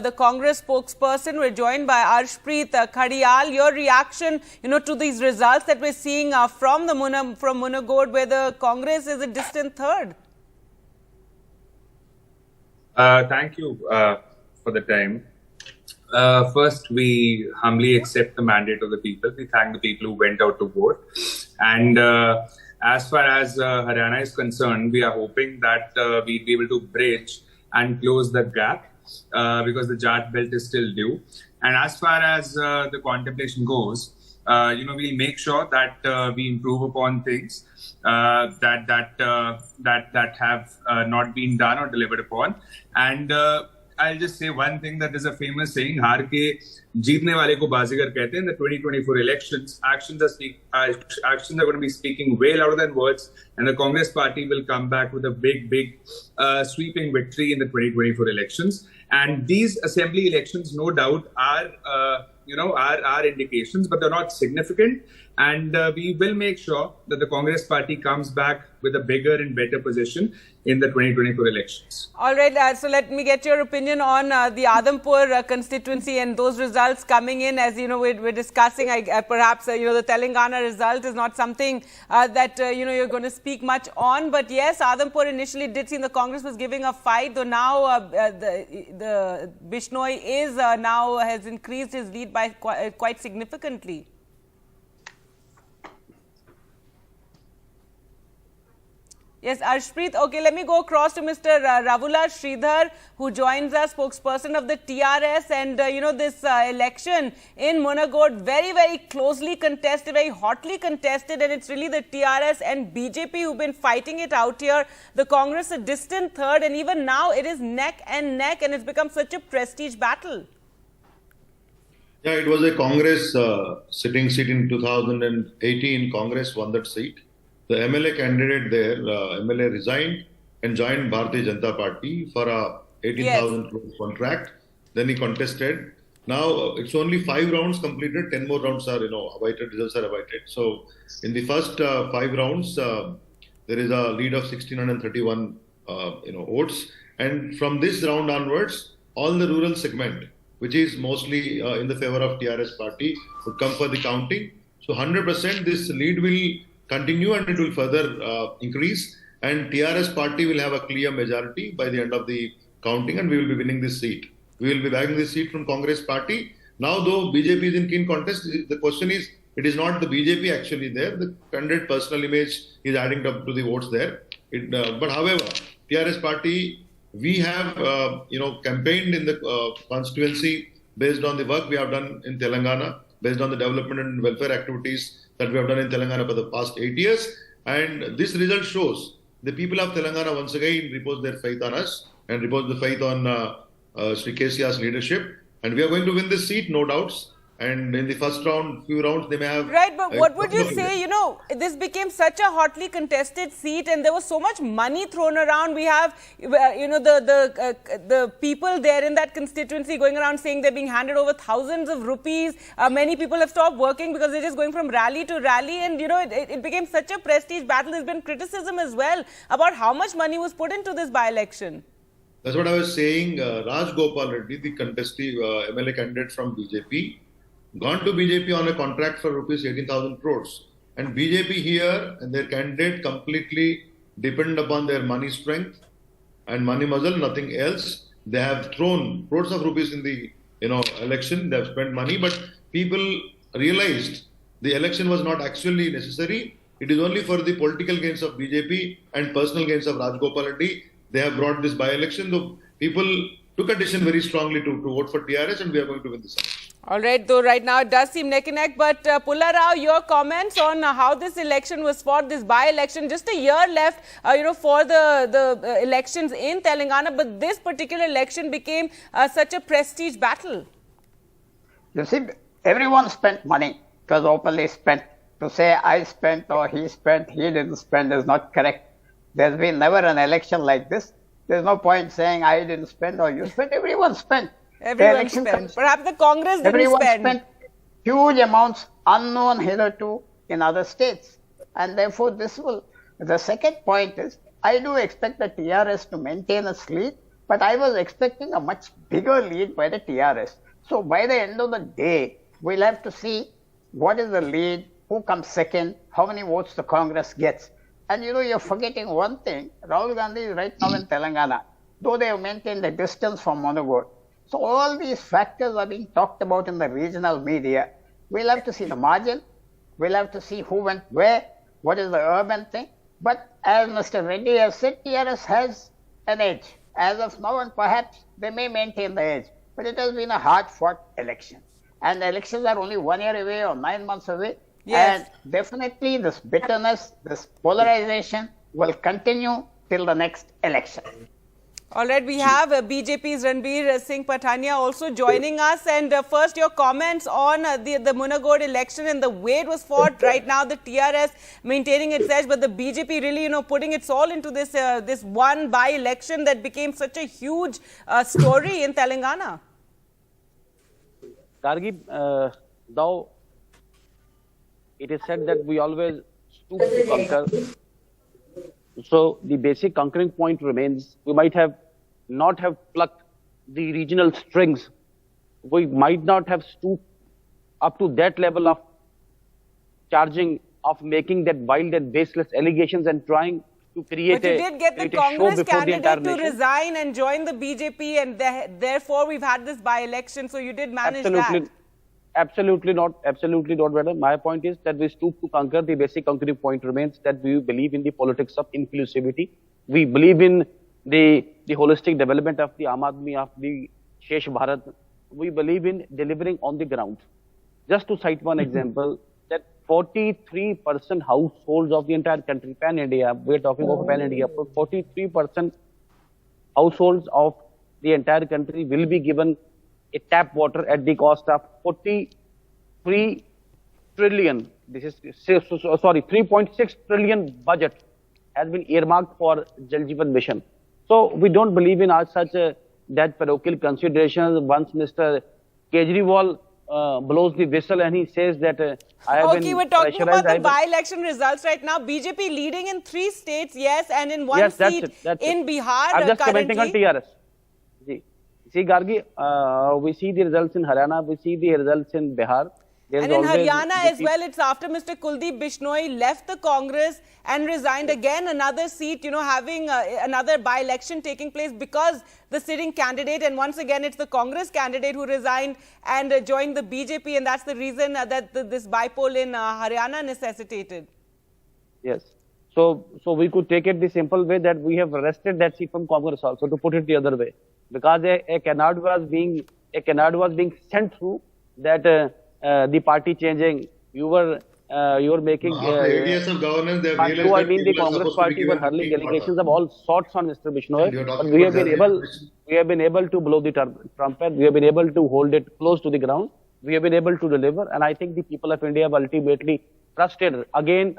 The Congress spokesperson. We're joined by Arshpreet Khadiyal. Your reaction, to these results that we're seeing from Munagod, where the Congress is a distant third. Thank you for the time. First, we humbly accept the mandate of the people. We thank the people who went out to vote. And as far as Haryana is concerned, we are hoping that we'll be able to bridge and close the gap. Because the Jat belt is still due. And as far as the contemplation goes, we'll make sure that we improve upon things that have not been done or delivered upon. And I'll just say one thing, that is a famous saying, "Haar ke jeetne wale ko bazigar kehte." In the 2024 elections, actions are going to be speaking way louder than words, and the Congress party will come back with a big sweeping victory in the 2024 elections. And these assembly elections, no doubt, are indications, but they're not significant. And we will make sure that the Congress party comes back with a bigger and better position in the 2024 elections. All right. So let me get your opinion on the Adhampur constituency and those results coming in. As you know, we're discussing, perhaps, the Telangana result is not something that, you're going to speak much on. But yes, Adhampur initially did seem the Congress was giving a fight, though now the Bishnoi is now has increased his lead by quite significantly. Yes, Arshpreet. Okay, let me go across to Mr. Ravula Sridhar, who joins us, spokesperson of the TRS. And, this election in Munagod, very closely contested, very hotly contested. And it's really the TRS and BJP who've been fighting it out here. The Congress a distant third. And even now it is neck and neck. And it's become such a prestige battle. Yeah, it was a Congress sitting seat in 2018. Congress won that seat. The MLA candidate there, MLA resigned and joined Bharatiya Janata Party for a 18,000 crore contract. Then he contested. Now it's only 5 rounds completed. 10 more rounds are, awaited. Results are awaited. So in the first 5 rounds, there is a lead of 1,631, votes. And from this round onwards, all the rural segment, which is mostly in the favor of TRS party, would come for the counting. So 100% this lead will continue and it will further increase, and TRS party will have a clear majority by the end of the counting, and we will be winning this seat. We will be bagging this seat from Congress party. Now, though BJP is in keen contest, the question is, it is not the BJP actually there. The candidate personal image is adding up to the votes there. But however, TRS party, we have campaigned in the constituency based on the work we have done in Telangana, based on the development and welfare activities that we have done in Telangana for the past 8 years. And this result shows the people of Telangana once again repose their faith on us and repose the faith on Sri Kesia's leadership. And we are going to win this seat, no doubts. And in the first round, few rounds, they may have... Right, but what would you say, this became such a hotly contested seat and there was so much money thrown around. We have, the people there in that constituency going around saying they're being handed over thousands of rupees. Many people have stopped working because they're just going from rally to rally. And, it became such a prestige battle. There's been criticism as well about how much money was put into this by-election. That's what I was saying. Raj Gopal Reddy, the contested MLA candidate from BJP, gone to BJP on a contract for rupees 18,000 crores. And BJP here and their candidate completely depend upon their money strength and money muscle, nothing else. They have thrown crores of rupees in the election. They have spent money, but people realized the election was not actually necessary. It is only for the political gains of BJP and personal gains of Raj Gopal Reddy. They have brought this by-election. So people took a decision very strongly to vote for TRS, and we are going to win this election. All right, though right now it does seem neck and neck, but Pulla Rao, your comments on how this election was fought, this by-election, just a year left, for the elections in Telangana, but this particular election became such a prestige battle. You see, everyone spent money. It was openly spent. To say I spent or he spent, he didn't spend is not correct. There's been never an election like this. There's no point saying I didn't spend or you spent. Everyone spent. Everyone spent. Perhaps the Congress didn't spent huge amounts unknown hitherto in other states. And therefore, this will... The second point is, I do expect the TRS to maintain its lead But I was expecting a much bigger lead by the TRS. So by the end of the day, we'll have to see what is the lead, who comes second, how many votes the Congress gets. And you're forgetting one thing. Rahul Gandhi is right now in Telangana, though they have maintained a distance from Monogod. So all these factors are being talked about in the regional media. We'll have to see the margin. We'll have to see who went where, what is the urban thing. But as Mr. Reddy has said, TRS has an edge as of now, and perhaps they may maintain the edge. But it has been a hard-fought election. And the elections are only 1 year away or 9 months away. Yes. And definitely this bitterness, this polarization will continue till the next election. All right, we have BJP's Ranbir Singh Patania also joining us. And first, your comments on the Munagod election and the way it was fought. Right now, the TRS maintaining its edge, but the BJP really, putting its all into this this one by-election that became such a huge story in Telangana. Gargi, though it is said that we always stoop to conquer. So the basic conquering point remains. We might have not have plucked the regional strings. We might not have stooped up to that level of charging, of making that wild and baseless allegations and trying to create but you did get the Congress candidate to resign and join the BJP, and therefore we've had this by-election. So you did manage that. Absolutely not, madam. My point is that we stoop to conquer. The basic conquering point remains that we believe in the politics of inclusivity. We believe in the holistic development of the Aam Aadmi, of the Shesh Bharat. We believe in delivering on the ground. Just to cite one example, that 43% households of the entire country, pan-India, we're talking about pan-India, 43% households of the entire country will be given a tap water at the cost of 43 trillion. This is, sorry, 3.6 trillion budget has been earmarked for Jal Jeevan Mission. So we don't believe in such that parochial considerations. Once Mr. Kejriwal blows the whistle and he says that I have been we're talking about the by-election results right now. BJP leading in 3 states, yes, and in one seat in Bihar. I'm just commenting on TRS. See, Gargi, we see the results in Haryana, we see the results in Bihar. And in Haryana as well, it's after Mr. Kuldeep Bishnoi left the Congress and resigned. Again, another seat, having another by-election taking place because the sitting candidate, and once again, it's the Congress candidate who resigned and joined the BJP, and that's the reason that this by-poll in Haryana necessitated. Yes. So we could take it the simple way that we have arrested that seat from Congress also, to put it the other way. Because a canard was being sent through that the party changing. You were making. After 8 years of governance, they have realized I mean, the Congress party were hurling allegations of all sorts on Mr. Bishnoi. But we have been able to blow the trumpet. We have been able to hold it close to the ground. We have been able to deliver, and I think the people of India have ultimately trusted again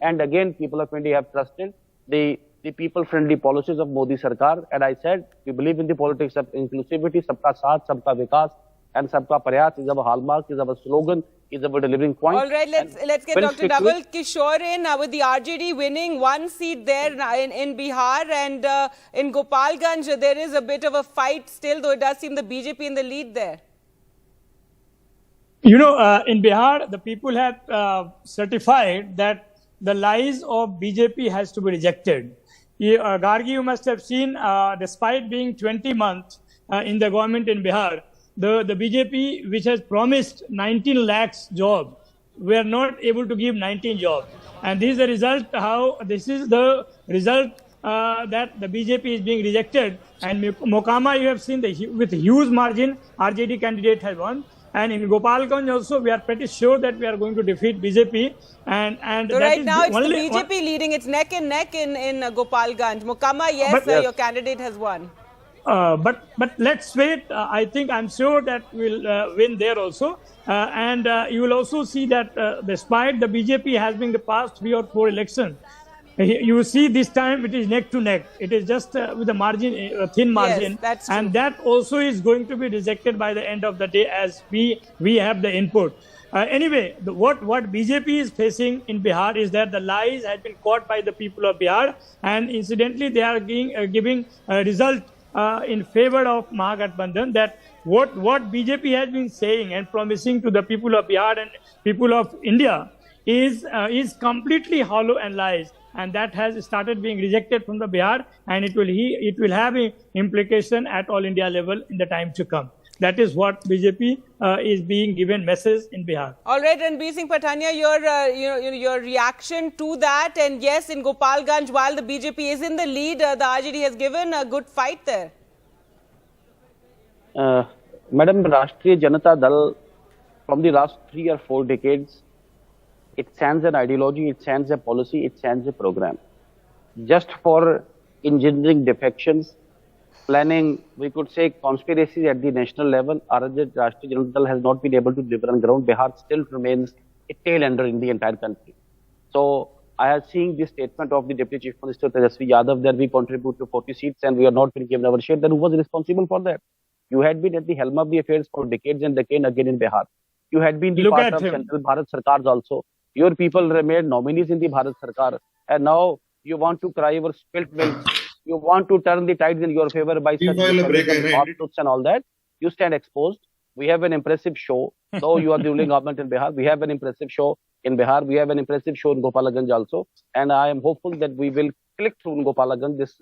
and again. People of India have trusted the people-friendly policies of Modi Sarkar, and I said we believe in the politics of inclusivity. Sabka Saath, Sabka Vikas, and Sabka Prayas is our hallmark, is our slogan, is our delivering point. All right, let's get Dr. Double Kishore in with the RJD winning 1 seat there in Bihar, and in Gopalganj there is a bit of a fight still, though it does seem the BJP in the lead there. In Bihar, the people have certified that the lies of BJP has to be rejected. Gargi, you must have seen, despite being 20 months in the government in Bihar, the BJP, which has promised 19 lakhs jobs, we are not able to give 19 jobs. And this is the result that the BJP is being rejected. And Mokama, you have seen with huge margin, RJD candidate has won. And in Gopalganj also, we are pretty sure that we are going to defeat BJP. And so right now, it's the BJP leading. It's neck and neck in Gopalganj. Mokama, yes, your candidate has won. But let's wait. I'm sure that we'll win there also. And you will also see that despite the BJP has been the past 3 or 4 elections, you will see this time it is neck to neck. It is just with a margin, a thin margin. Yes, that's true. And that also is going to be rejected by the end of the day as we have the input. Anyway, what BJP is facing in Bihar is that the lies have been caught by the people of Bihar, and incidentally they are giving a result in favor of Mahagathbandhan, that what BJP has been saying and promising to the people of Bihar and people of India is completely hollow and lies, and that has started being rejected from the Bihar, and it will have an implication at all India level in the time to come. That is what BJP is being given message in Bihar. All right, Ranbir Singh Patania, your reaction to that, and yes, in Gopalganj, while the BJP is in the lead, the RJD has given a good fight there. Madam, Rashtriya Janata Dal, from the last 3 or 4 decades, it stands an ideology, it stands a policy, it stands a program. Just for engineering defections, planning, we could say conspiracies at the national level, Rashtriya Janata Dal has not been able to deliver on ground. Bihar still remains a tail ender in the entire country. So I have seen the statement of the Deputy Chief Minister Tejasvi Yadav that we contribute to 40 seats and we are not being given our share. Then who was responsible for that? You had been at the helm of the affairs for decades and again in Bihar. You had been the part of Central Bharat Sarkars also. Your people remained nominees in the Bharat Sarkar, and now you want to cry over spilt milk. You want to turn the tides in your favor by such truths and all that. You stand exposed. We have an impressive show. Though you are the ruling government in Bihar, we have an impressive show in Bihar. We have an impressive show in Gopalganj also, and I am hopeful that we will click through in Gopalganj this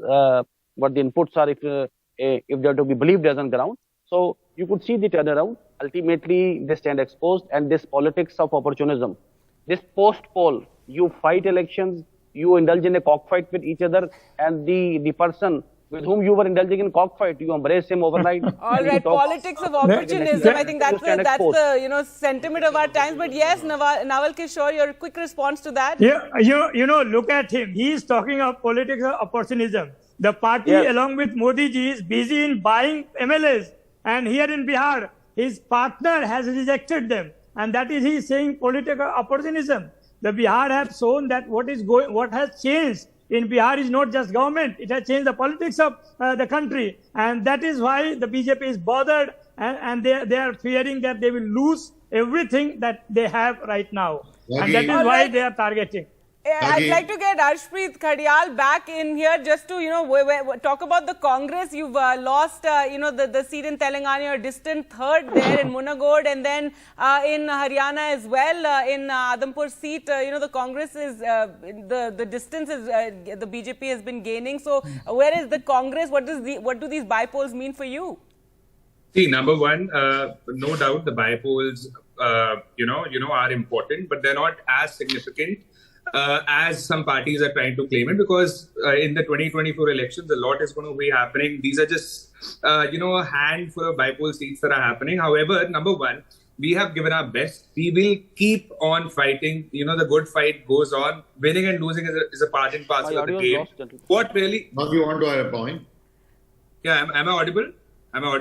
what the inputs are if they are to be believed as on ground. So you could see the turnaround. Ultimately, they stand exposed, and this politics of opportunism, this post-poll, you fight elections, you indulge in a cockfight with each other, and the person with whom you were indulging in cockfight, you embrace him overnight. All right, politics of opportunism. I think that's the sentiment of our times. But yes, Naval Kishore, your quick response to that. Yeah, look at him. He is talking of politics of opportunism. The party, along with Modi ji, is busy in buying MLAs, and here in Bihar, his partner has rejected them, and that is he is saying political opportunism. The Bihar have shown that what has changed in Bihar is not just government, it has changed the politics of the country, and that is why the BJP is bothered, and they are fearing that they will lose everything that they have right now, and that is why they are targeting. I'd like to get Arshpreet Khadial back in here just to, talk about the Congress. You've lost, the seat in Telangana, you're distant third there in Munagod, and then in Haryana as well, in Adhampur seat, the Congress is, the distance is, the BJP has been gaining. So where is the Congress? What do these bypolls mean for you? See, number one, no doubt the bypolls, are important, but they're not as significant as some parties are trying to claim it, because in the 2024 elections, a lot is going to be happening. These are just, a handful of bipolar seats that are happening. However, number one, we have given our best. We will keep on fighting. The good fight goes on. Winning and losing is a part and parcel of the game. What really? Now you want to add a point? Yeah, am I audible?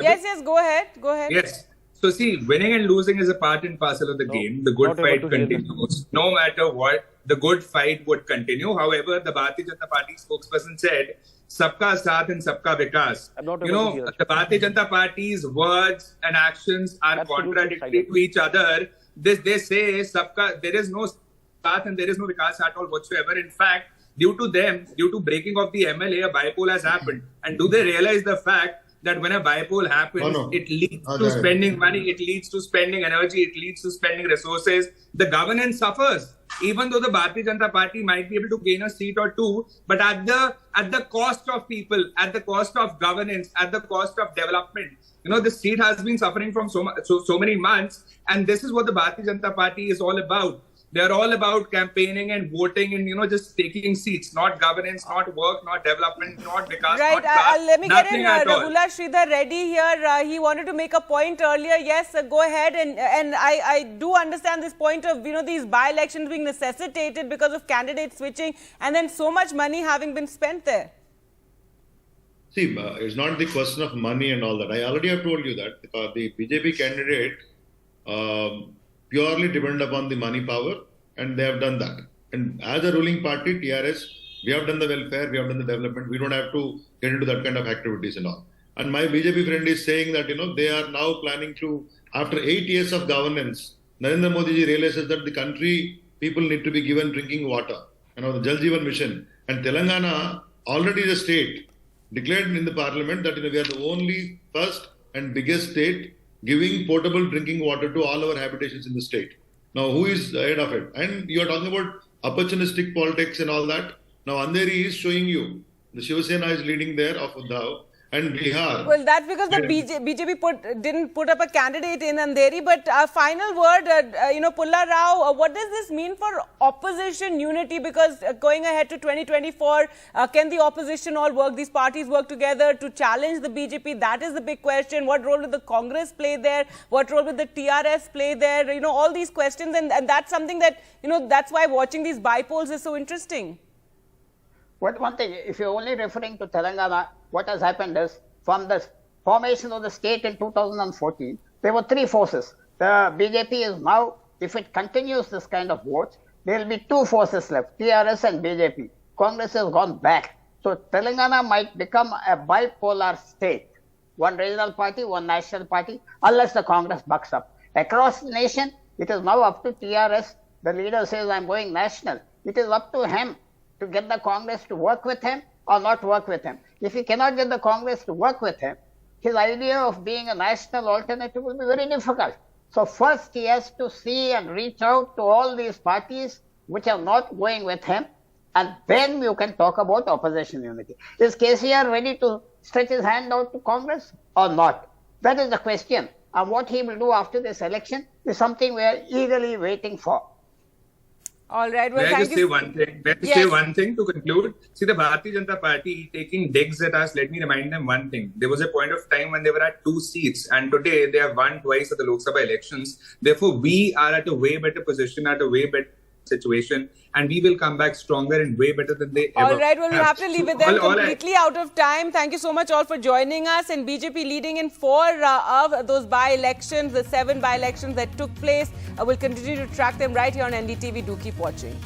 Yes, go ahead. Yes. So see, winning and losing is a part and parcel of the game. The good fight continues. No matter what, the good fight would continue. However, the Bharatiya Janata Party spokesperson said, "Sabka Saath and Sabka Vikas." The Bharatiya Janata Party's words and actions are contradictory to each other. They say there is no Saath and there is no Vikas at all whatsoever. In fact, due to breaking of the MLA, a bipoll has happened. And do they realize the fact that when a bipoll happens, it leads to spending money, it leads to spending energy, it leads to spending resources. The governance suffers. Even though the Bharatiya Janata Party might be able to gain a seat or two, but at the cost of people, at the cost of governance, at the cost of development. The seat has been suffering from so many months, and this is what the Bharatiya Janata Party is all about. They're all about campaigning and voting and, just taking seats, not governance, not work, not development, not Vikas, right. not class, Let me get in Raghula Sridhar Reddy here. He wanted to make a point earlier. Yes, go ahead. And I do understand this point of, these by-elections being necessitated because of candidate switching and then so much money having been spent there. See, it's not the question of money and all that. I already have told you that the BJP candidate purely depend upon the money power, and they have done that. And as a ruling party, TRS, we have done the welfare, we have done the development. We don't have to get into that kind of activities and all. And my BJP friend is saying that, they are now planning to, after 8 years of governance, Narendra Modi ji realizes that the country, people need to be given drinking water. The Jal Jeevan Mission. And Telangana already is a state declared in the parliament that we are the only first and biggest state giving potable drinking water to all our habitations in the state. Now, who is ahead of it? And you are talking about opportunistic politics and all that. Now, Andheri is showing you. The Shiva Sena is leading there of Uddhav. And Bihar. Well, that's because the BJP didn't put up a candidate in Andheri. But final word, Pulla Rao, what does this mean for opposition unity? Because going ahead to 2024, can the opposition all work, these parties work together to challenge the BJP? That is the big question. What role will the Congress play there? What role will the TRS play there? You know, all these questions. And that's something that, that's why watching these bypolls is so interesting. But one thing, if you're only referring to Telangana, what has happened is, from the formation of the state in 2014, there were three forces. The BJP is now, if it continues this kind of votes, there will be two forces left, TRS and BJP. Congress has gone back. So Telangana might become a bipolar state. One regional party, one national party, unless the Congress bucks up. Across the nation, it is now up to TRS. The leader says, I'm going national. It is up to him to get the Congress to work with him or not work with him. If he cannot get the Congress to work with him, his idea of being a national alternative will be very difficult. So first he has to see and reach out to all these parties which are not going with him, and then you can talk about opposition unity. Is KCR ready to stretch his hand out to Congress or not? That is the question. And what he will do after this election is something we are eagerly waiting for. All right. Well, May I just say one thing? May I just say one thing to conclude? See, the Bharatiya Janata Party taking digs at us, let me remind them one thing. There was a point of time when they were at 2 seats, and today they have won twice at the Lok Sabha elections. Therefore, we are at a way better position, at a way better situation, and we will come back stronger and way better than they ever have. All right, well, we have to leave it there. Completely out of time. Thank you so much all for joining us. And BJP leading in 4 of those by-elections, the 7 by-elections that took place. We'll continue to track them right here on NDTV. Do keep watching.